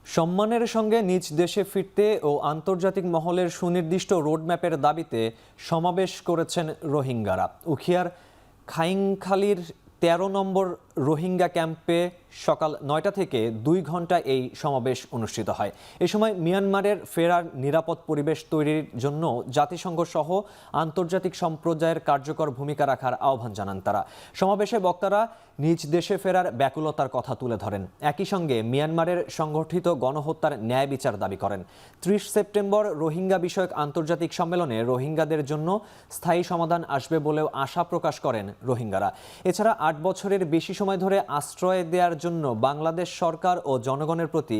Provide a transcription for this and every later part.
সম্মানের সঙ্গে নিজ দেশে ফিরতে ও আন্তর্জাতিক মহলের সুনির্দিষ্ট রোডম্যাপের দাবিতে সমাবেশ করেছেন রোহিঙ্গারা। উখিয়ার খাইংখালীর ১৩ নম্বর রোহিঙ্গা ক্যাম্পে সকাল ৯টা থেকে ২ ঘন্টা এই সমাবেশ অনুষ্ঠিত হয়। এ সময় মিয়ানমারের ফেরার নিরাপদ পরিবেশ তৈরির জন্য জাতিসংঘ সহ আন্তর্জাতিক সম্প্রদায়ের কার্যকর ভূমিকা রাখার আহ্বান জানান তারা। সমাবেশে বক্তারা নিজ দেশে ফেরার ব্যাকুলতার কথা তুলে ধরেন। একই সঙ্গে মিয়ানমারের সংগঠিত গণহত্যার ন্যায় বিচার দাবি করেন। ৩০ সেপ্টেম্বর রোহিঙ্গা বিষয়ক আন্তর্জাতিক সম্মেলনে রোহিঙ্গাদের জন্য স্থায়ী সমাধান আসবে বলেও আশা প্রকাশ করেন রোহিঙ্গারা। এছাড়া ৮ বছরের বেশি সময় ধরে আশ্রয় দেওয়ার জন্য বাংলাদেশ সরকার ও জনগণের প্রতি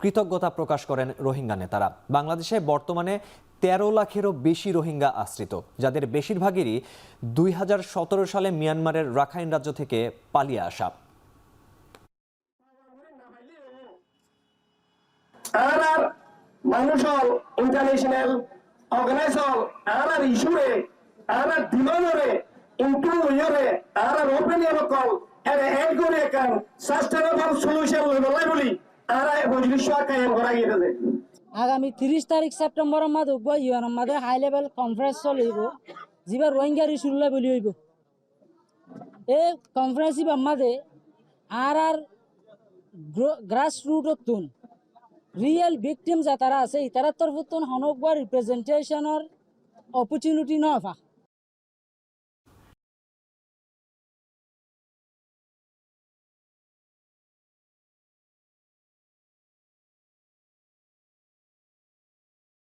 কৃতজ্ঞতা প্রকাশ করেন রোহিঙ্গা নেতারা। বাংলাদেশে বর্তমানে ১৩ লাখেরও বেশি রোহিঙ্গা আশ্রিত, যাদের বেশিরভাগেরই ২০১৭ সালে মিয়ানমারের রাখাইন রাজ্য থেকে পালিয়ে আসা। মানুষ ইন্টারন্যাশনাল অর্গানাইজেশন আর ইস্যুরে আর ডিমান্ডরে ইনক্লুডরে আর ওপেনিয়ন কল এর হেড করে কাম সাস্টেনেবল সলিউশন লইবলাই বলি আর মজলিস কায়েম করা গিয়েছে। আগামী ৩০ তারিখ সেপ্টেম্বর মাদ উগব ইউএন মাদে হাই লেভেল কনফারেন্স চলিব যিবা রোহিঙ্গার ইস্যুলে বলি হইব। এই কনফারেন্স মাদে আর গ্রাস রুটতুন রিয়েল ভিকটিম যারা আছে তারা তরফতুন হনকবার রিপ্রেজেন্টেশনের অপরচুনিটি নফা